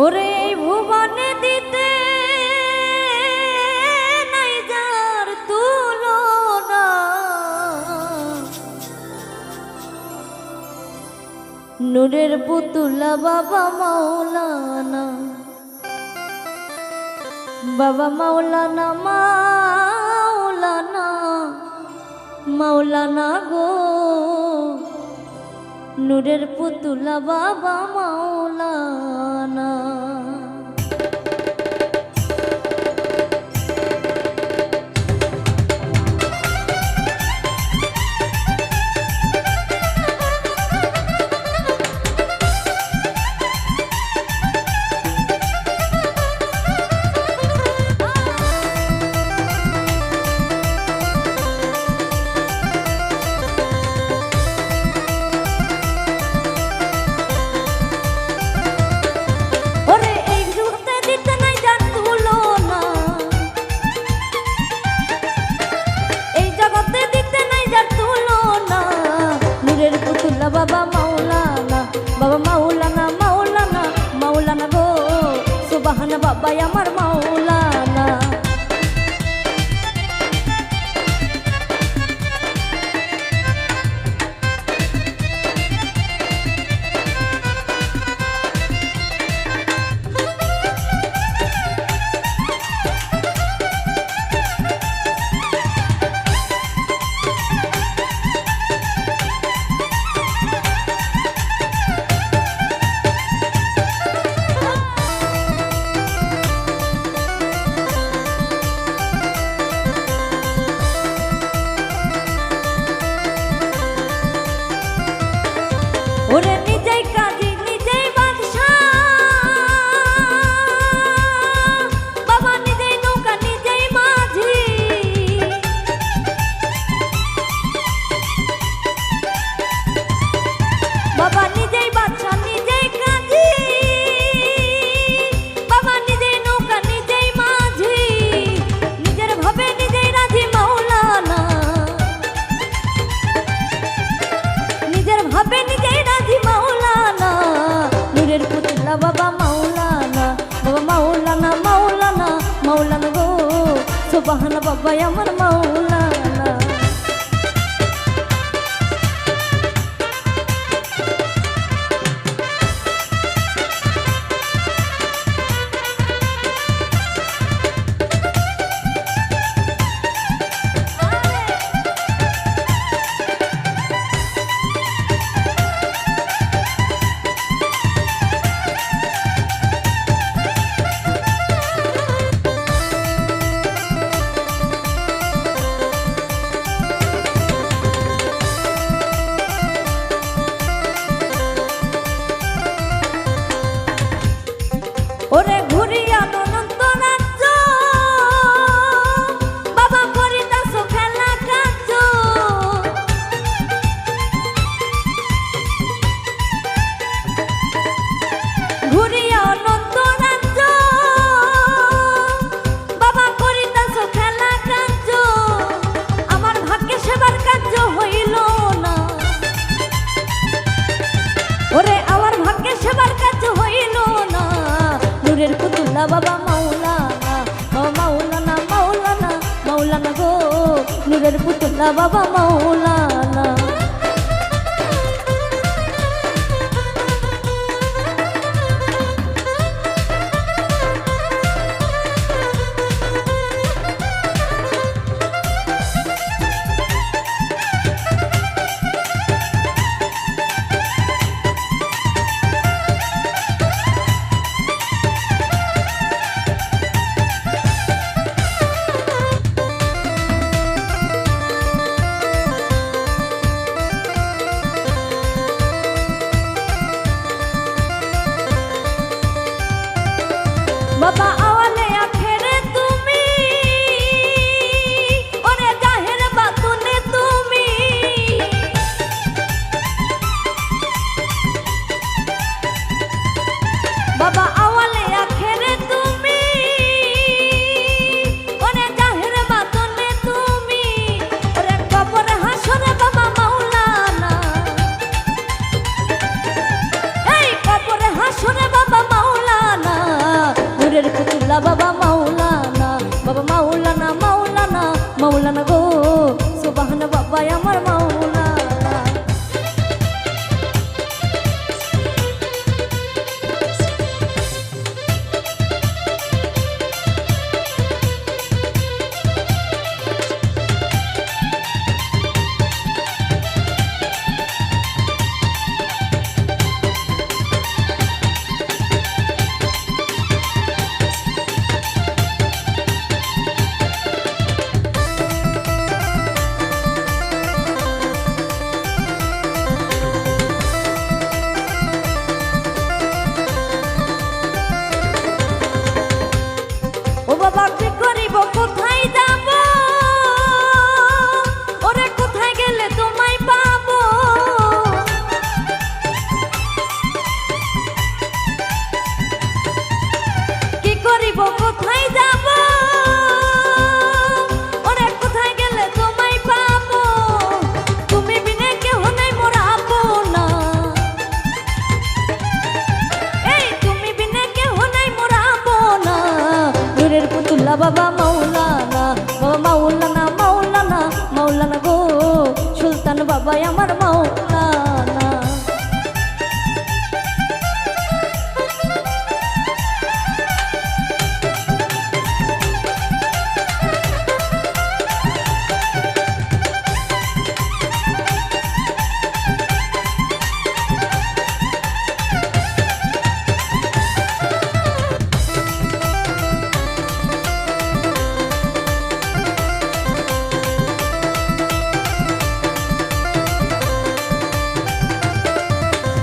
ওরে ভুবনে দিতে নাই যার তুলনা, নূরের পুতুলা বাবা মাওলানা, বাবা মাওলানা মাওলানা মাওলানা গো, নূরের পুতুলা বাবা মাওলানা। বাবা মাওলানা, বাবা মাওলানা মাওলানা মাওলানা গো, সুবহান বাবা আমার মাওলানা। ওরে নিজেই কাজী নিজেই বাদশা, বাবা নিজেই নৌকা নিজেই মাঝি, বাবা নিজেই বাদশা নিজেই কাজী, বাবা নিজেই নৌকা নিজেই মাঝি, নিজের ভাবে নিজেই রাজি মাওলানা, নিজের ভাবে নিজেই মাওলানা, নূরের পুতুলা বাবা মাওলানা, বাবা মাওলানা মাওলানা মাওলানা গো, সুবহান বাবা আমার মাওলানা। ওরে ঘুরিয়া অনন্ত রাজ্য, বাবা করিতাছ খেলা কাজ, ঘুরিয়া অনন্ত রাজ্য, বাবা করিতাছ খেলা কাজ, আমার ভাগ্যে সেবার কার্য হইল না, ওরে আমার ভাগ্যে সেবার কার্য হইল না, নূরের পুতুলা বাবা মাওলানা, বাবা মাওলানা মাওলানা মাওলানা গো, নূরের পুতুলা বাবা মাওলানা। বাবা আওয়ালে আখেরে তুমি, ওরে জাহের বাতুনে তুমি, বাবা আওয়ালে আখেরে তুমি, ওরে জাহের বাতুনে তুমি, ওরে কবর হাসরে বাবা মাওলানা, এই কবর হাসরে বাবা মাওলানা, কোথায় যাব ওরে কোথায় গেলে তোমায় পাবো কি করিব কোথায় যাব ওরে কোথায় গেলে তোমায় পাবো তুমি বিনে কেউ নাই মোর আপনা এই তুমি বিনে কেউ নাই মোর আপনা নূরের পুতুল্লা বাবা মাওলানা মাওলানা গো সুলতান বাবা আমার মাওলানা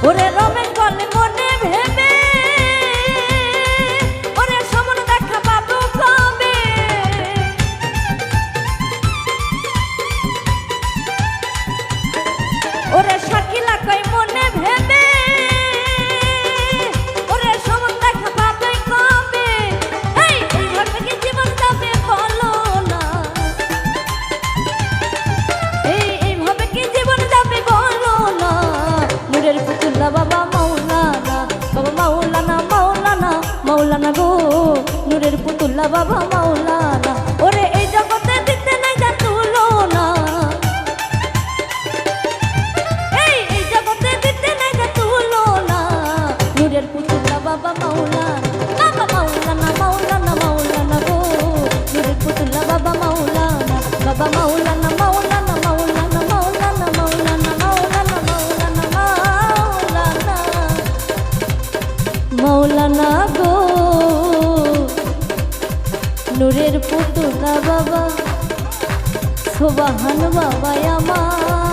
ওরে রমেশ বলে মনে ভেবে ওরে সমন দেখা পাবো কবে ওরে শাকিলা কই মনে ভেবে ওরে সমন দেখা পাবো কবে এই এইভাবে কি জীবন যাবে বলো না এইভাবে কি জীবন যাবে বলো না নূরের পুতুল্লা বাবা মাওলানা গো নূরের পুতুল্লা বাবা মাওলানা ওরে এই জগতে দিতে নাই যা তুলনা এই জগতে দিতে নাই যা তুলনা নূরের পুতুল্লা বাবা মাওলানা গো নূরের পুতুল্লা বাবা মাওলানা মাওলানা গো নূরের পুতুল্লা বাবা সুবহান বাবা আমার